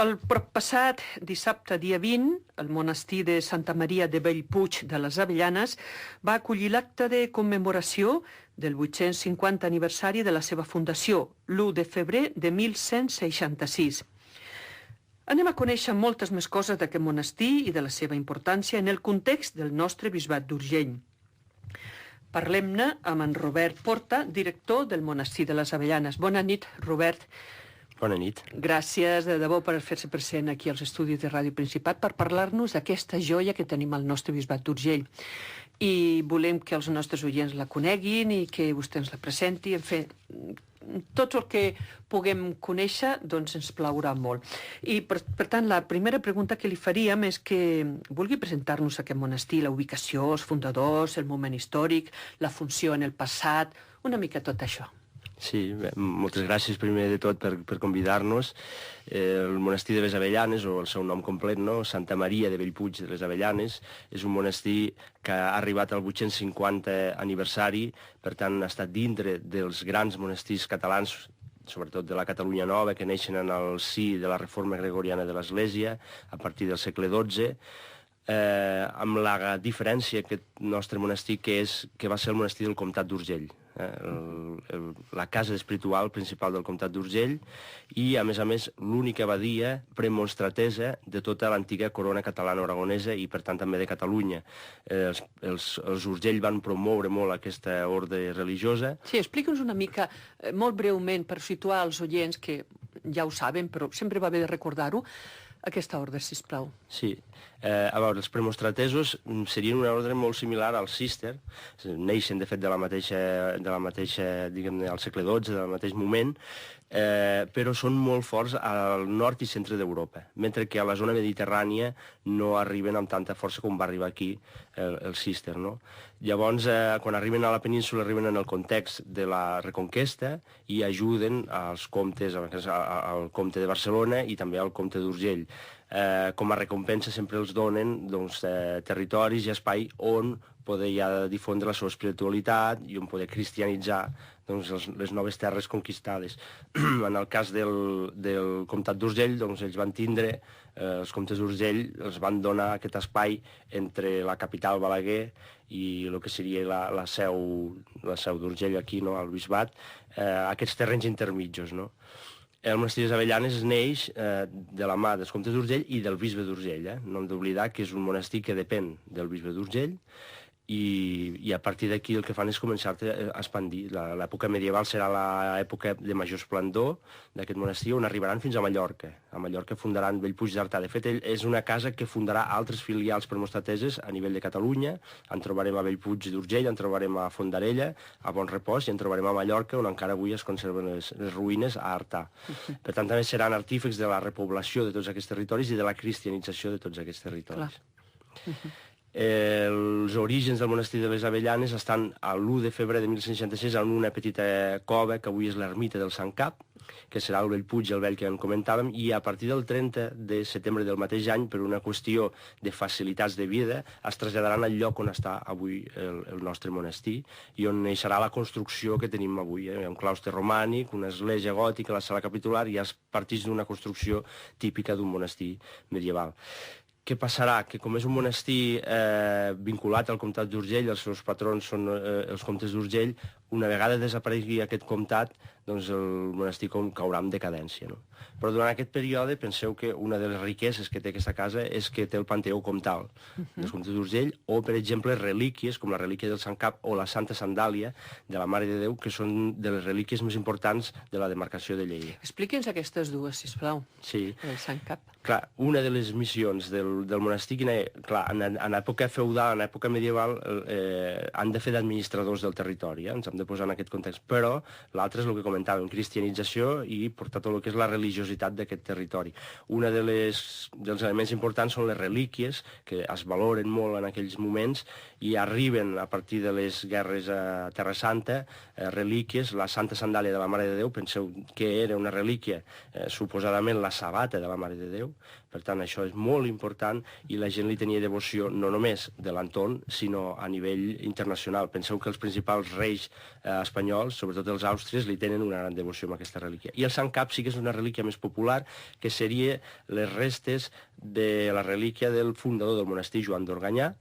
El proppassat dissabte, dia 20, el monestir de Santa Maria de Bellpuig de les Avellanes va acollir l'acte de commemoració del 850 aniversari de la seva fundació, l'1 de febrer de 1166. Anem a conèixer moltes més coses d'aquest monestir i de la seva importància en el context del nostre bisbat d'Urgell. Parlem-ne amb en Robert Porta, director del monestir de les Avellanes. Bona nit, Robert. Bona nit. Gràcies de debò per fer-se present aquí als estudis de Ràdio Principat per parlar-nos d'aquesta joia que tenim al nostre bisbat d'Urgell. I volem que els nostres oients la coneguin i que vostè ens la presenti. En fi, tot el que puguem conèixer doncs ens plaurà molt. I per tant, la primera pregunta que li faríem és que vulgui presentar-nos aquest monestir, la ubicació, els fundadors, el moment històric, la funció en el passat, una mica tot això. Sí, bé, moltes gràcies primer de tot per convidar-nos. El monestir de les Avellanes, o el seu nom complet, no? Santa Maria de Bellpuig de les Avellanes, és un monestir que ha arribat al 850 aniversari, per tant ha estat dintre dels grans monestirs catalans, sobretot de la Catalunya Nova, que neixen en el si de la reforma gregoriana de l'Església a partir del segle XII, amb la diferència aquest nostre monestir que va ser el monestir del comtat d'Urgell, la casa espiritual principal del comtat d'Urgell i, a més, l'única abadia premonstratesa de tota l'antiga corona catalana-aragonesa i, per tant, també de Catalunya. Els Urgell van promoure molt aquesta ordre religiosa. Sí, explica'ns una mica, molt breument, per situar els oients, que ja ho saben, però sempre va bé de recordar-ho, aquesta ordre, sisplau. Sí. A veure, els premonstratesos serien una ordre molt similar al Cister, neixen de fet de la mateixa diguem-ne, al segle XII, del mateix moment, però són molt forts al nord i centre d'Europa, mentre que a la zona mediterrània no arriben amb tanta força com va arribar aquí el Cister, no? Llavors, quan arriben a la península, arriben en el context de la Reconquesta i ajuden als comtes, al comte de Barcelona i també al comte d'Urgell. Com a recompensa sempre els donen territoris i espai on poder ja difondre la seva espiritualitat i on poder cristianitzar les noves terres conquistades. En el cas del comtat d'Urgell, ells van tindre, els comtes d'Urgell els van donar aquest espai entre la capital Balaguer i el que seria la seu d'Urgell aquí, no, al bisbat, aquests terrenys intermitjos, no? El monestir de les Avellanes neix de la mà dels comtes d'Urgell i del bisbe d'Urgell. No hem d'oblidar que és un monestir que depèn del bisbe d'Urgell i a partir d'aquí el que fan és començar a expandir. L'època medieval serà l'època de major esplendor d'aquest monestir, on arribaran fins a Mallorca. A Mallorca fundaran Bellpuig d'Artà. De fet, és una casa que fundarà altres filials premonstrateses a nivell de Catalunya. En trobarem a Bellpuig d'Urgell, en trobarem a Fondarella, a Bonrepòs, i en trobarem a Mallorca, on encara avui es conserven les ruïnes, a Artà. Per tant, també seran artífecs de la repoblació de tots aquests territoris i de la cristianització de tots aquests territoris. Els orígens del monestir de les Avellanes estan a l'1 de febrer de 1166 en una petita cova que avui és l'ermita del Sant Cap, que serà el Bellpuig, el vell que en comentàvem, i a partir del 30 de setembre del mateix any, per una qüestió de facilitats de vida, es traslladaran al lloc on està avui el nostre monestir i on neixerà la construcció que tenim avui. Hi ha un claustre romànic, una església gòtica, la sala capitular, i es partix d'una construcció típica d'un monestir medieval. Què passarà? Que com és un monestir vinculat al comtat d'Urgell, els seus patrons són els comtes d'Urgell, una vegada desaparegui aquest comtat, doncs el monestir caurà en decadència, no? Però durant aquest període penseu que una de les riqueses que té aquesta casa és que té el panteó comtal dels comtes d'Urgell, o, per exemple, relíquies, com la relíquia del Sant Cap o la Santa Sandàlia de la Mare de Déu, que són de les relíquies més importants de la demarcació de Lleida. Expliqui'ns aquestes dues, sisplau. Sí. El Sant Cap. Clar, una de les missions del monestir, clar, en època feudal, en època medieval, han de fer d'administradors del territori, ens hem de posar en aquest context, però l'altre és el que comentàvem, cristianització i portar tot el que és la religiositat d'aquest territori. Un dels elements importants són les relíquies, que es valoren molt en aquells moments i arriben a partir de les guerres a Terra Santa, relíquies, la Santa Sandàlia de la Mare de Déu, penseu que era una relíquia, suposadament la sabata de la Mare de Déu, per tant això és molt important i la gent li tenia devoció no només de l'entorn, sinó a nivell internacional. Penseu que els principals reis espanyols, sobretot els àustries, li tenen una gran devoció amb aquesta relíquia. I el Sant Cap sí que és una relíquia més popular, que seria les restes de la relíquia del fundador del monestir, Joan d'Organyà,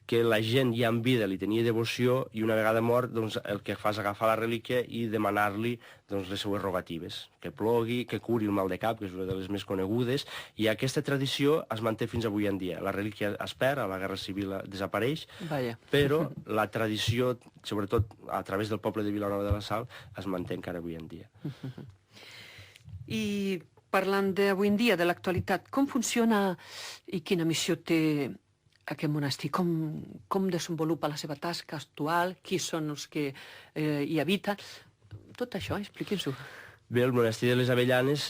que la gent ja en vida li tenia devoció i una vegada mort doncs, el que fa és agafar la relíquia i demanar-li doncs, les seues rogatives, que plogui, que curi el mal de cap, que és una de les més conegudes, i aquesta tradició es manté fins avui en dia. La relíquia es perd, a la Guerra Civil desapareix, però la tradició, sobretot a través del poble de Vilanova de la Sal, es manté encara avui en dia. I parlant d'avui en dia, de l'actualitat, com funciona i quina missió té aquest monestir? Com desenvolupa la seva tasca actual? Qui són els que hi habiten? Tot això, expliqui'ns-ho. Bé, el monestir de les Avellanes,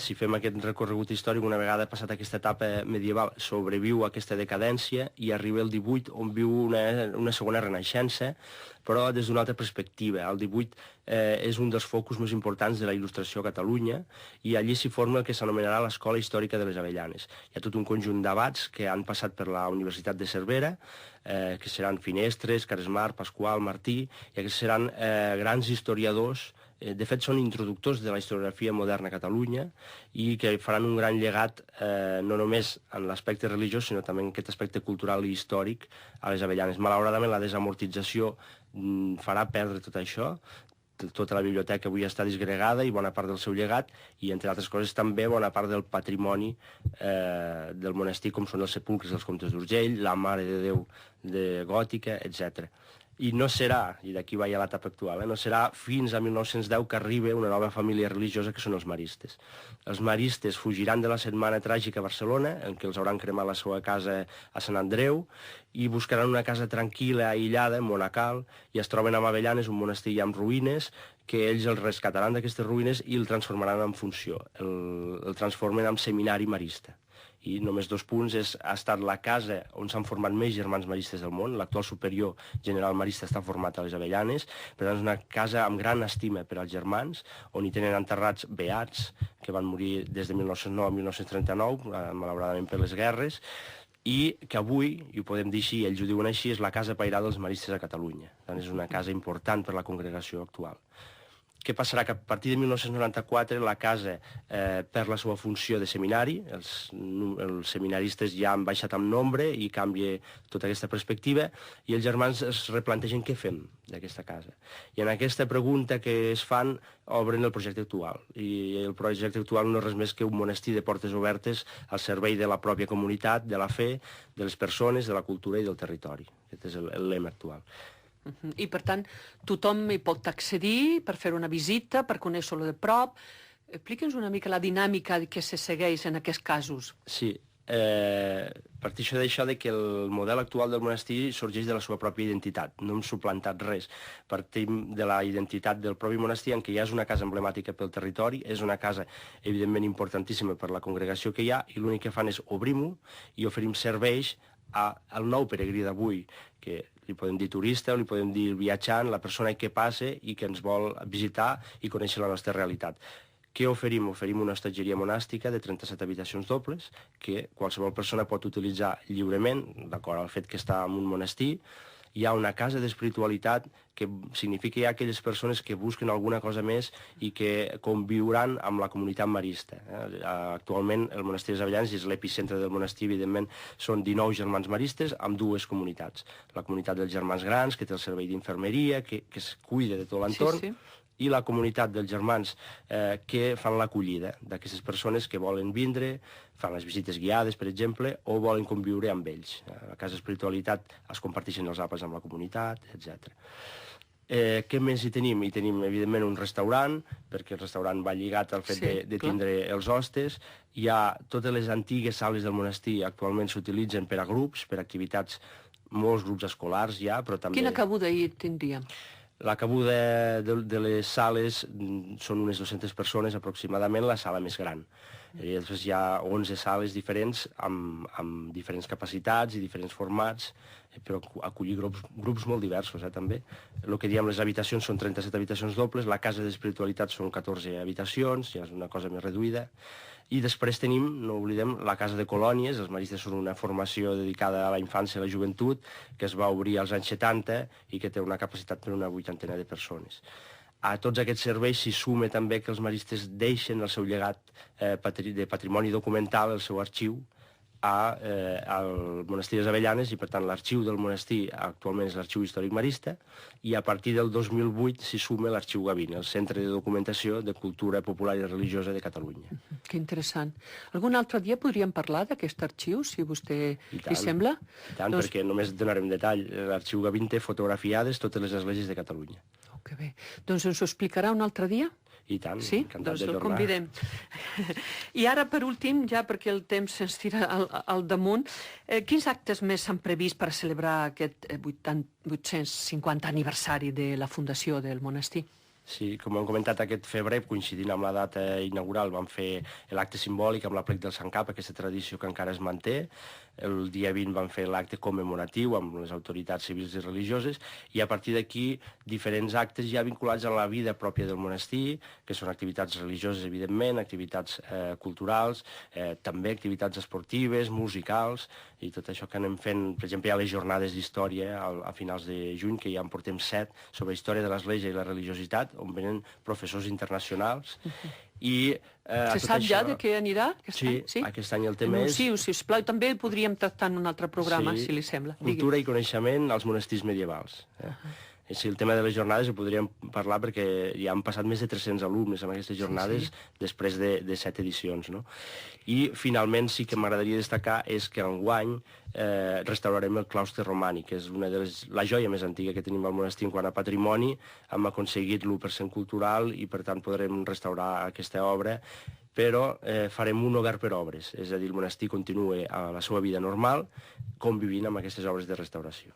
si fem aquest recorregut històric, una vegada passat aquesta etapa medieval, sobreviu a aquesta decadència i arriba el 18, on viu una segona renaixença, però des d'una altra perspectiva. El 18 és un dels focus més importants de la il·lustració a Catalunya i allí s'hi forma el que s'anomenarà l'Escola Històrica de les Avellanes. Hi ha tot un conjunt d'abats que han passat per la Universitat de Cervera, que seran Finestres, Caresmar, Pasqual, Martí, i aquests seran grans historiadors. De fet, són introductors de la historiografia moderna a Catalunya i que faran un gran llegat no només en l'aspecte religiós, sinó també en aquest aspecte cultural i històric a les Avellanes. Malauradament, la desamortització farà perdre tot això. Tota la biblioteca avui està disgregada i bona part del seu llegat, i entre altres coses també bona part del patrimoni del monestir, com són els sepulcres dels comtes d'Urgell, la Mare de Déu de Gòtica, etc. I no serà, i d'aquí va ja l'etapa actual, no serà fins a 1910 que arriba una nova família religiosa, que són els maristes. Els maristes fugiran de la setmana tràgica a Barcelona, en què els hauran cremat la seva casa a Sant Andreu, i buscaran una casa tranquil·la, aïllada, monacal, i es troben a Avellanes, un monestir ja en ruïnes, que ells el rescataran d'aquestes ruïnes i el transformaran en funció, el transformen en seminari marista. I només 2 punts, ha estat la casa on s'han format més germans maristes del món. L'actual superior general marista està format a les Avellanes, per tant és una casa amb gran estima per als germans, on hi tenen enterrats beats, que van morir des de 1909 a 1939, malauradament per les guerres, i que avui, i ho podem dir així, ells ho diuen així, és la casa pairada dels maristes a Catalunya. Per tant, és una casa important per la congregació actual. Què passarà? Que a partir de 1994 la casa perd la seva funció de seminari, els seminaristes ja han baixat en nombre i canvia tota aquesta perspectiva, i els germans es replantegen què fem d'aquesta casa. I en aquesta pregunta que es fan obren el projecte actual, i el projecte actual no és res més que un monestir de portes obertes al servei de la pròpia comunitat, de la fe, de les persones, de la cultura i del territori. Aquest és el lema actual. I, per tant, tothom hi pot accedir per fer una visita, per conèixer-lo de prop. Explica'ns una mica la dinàmica que se segueix en aquests casos. Sí, parteixo d'això que el model actual del monestir sorgeix de la seva pròpia identitat, no hem suplantat res. Partim de la identitat del propi monestir, en què ja és una casa emblemàtica pel territori, és una casa evidentment importantíssima per la congregació que hi ha, i l'únic que fan és obrim-ho i oferim serveis al nou peregrí d'avui, que li podem dir turista, o li podem dir viatjant, la persona que passa i que ens vol visitar i conèixer la nostra realitat. Què oferim? Oferim una hostatgeria monàstica de 37 habitacions dobles, que qualsevol persona pot utilitzar lliurement, d'acord al fet que està en un monestir. Hi ha una casa d'espiritualitat, que significa que hi ha aquelles persones que busquen alguna cosa més i que conviuran amb la comunitat marista. Actualment el monestir de Avellanes és l'epicentre del monestir, evidentment són 19 germans maristes amb 2 comunitats. La comunitat dels germans grans, que té el servei d'infermeria, que es cuida de tot l'entorn, sí, sí, i la comunitat dels germans que fan l'acollida d'aquestes persones que volen vindre, fan les visites guiades, per exemple, o volen conviure amb ells. A la casa espiritualitat es comparteixen els àpats amb la comunitat, etc. Què més hi tenim? Hi tenim, evidentment, un restaurant, perquè el restaurant va lligat al fet de tindre els hostes. Hi ha totes les antigues sales del monestir, actualment s'utilitzen per a grups, per a activitats, molts grups escolars ja, però també... Quina cabuda hi tindríem? La cabuda de les sales són unes 200 persones aproximadament, la sala més gran. I després hi ha 11 sales diferents amb diferents capacitats i diferents formats, però acollir grups molt diversos, també. El que diem, les habitacions són 37 habitacions dobles, la casa d'espiritualitat són 14 habitacions, ja és una cosa més reduïda, i després tenim, no oblidem, la Casa de Colònies. Els maristes són una formació dedicada a la infància i a la joventut, que es va obrir als anys 70 i que té una capacitat per una 80 de persones. A tots aquests serveis s'hi suma també que els maristes deixen el seu llegat de patrimoni documental, el seu arxiu, al monestir de les Avellanes, i per tant l'arxiu del monestir actualment és l'Arxiu Històric Marista, i a partir del 2008 s'hi suma l'Arxiu Gavina, el Centre de Documentació de Cultura Popular i Religiosa de Catalunya. Que interessant. Algun altre dia podríem parlar d'aquest arxiu, si a vostè li sembla? I tant, perquè només donarem detall. L'Arxiu Gavina té fotografiades totes les esglésies de Catalunya. Oh, que bé. Doncs ens ho explicarà un altre dia? I tant, sí? encantat Doncs de el tornar. convidem. I ara, per últim, ja perquè el temps se'ns tira al damunt, quins actes més s'han previst per a celebrar aquest 850 aniversari de la fundació del monestir? Sí, com hem comentat, aquest febrer, coincidint amb la data inaugural, vam fer l'acte simbòlic amb l'aplec del Sant Cap, aquesta tradició que encara es manté. El dia 20 vam fer l'acte commemoratiu amb les autoritats civils i religioses, i a partir d'aquí diferents actes ja vinculats a la vida pròpia del monestir, que són activitats religioses, evidentment, activitats culturals, també activitats esportives, musicals, i tot això que anem fent. Per exemple, hi ha les jornades d'història a finals de juny, que ja en portem 7, sobre història de l'Església i la religiositat, on venen professors internacionals. I se sap ja de què anirà aquest any? Sí, aquest any el tema és... Anunciu, sisplau. També podríem tractar en un altre programa, si li sembla. Cultura i coneixement als monestirs medievals. Sí, el tema de les jornades ho podríem parlar perquè ja han passat més de 300 alumnes en aquestes jornades després de 7 edicions. No? I finalment sí que m'agradaria destacar és que enguany restaurarem el claustre romànic, que és la joia més antiga que tenim al monestir en quant a patrimoni. Hem aconseguit l'1% cultural i per tant podrem restaurar aquesta obra, però farem un obert per obres, és a dir, el monestir continua a la seva vida normal convivint amb aquestes obres de restauració.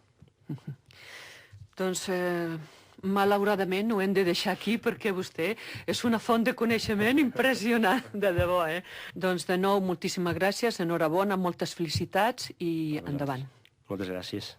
Doncs, malauradament, ho hem de deixar aquí perquè vostè és una font de coneixement impressionant, de debò, Doncs, de nou, moltíssimes gràcies, enhorabona, moltes felicitats i endavant. Moltes gràcies.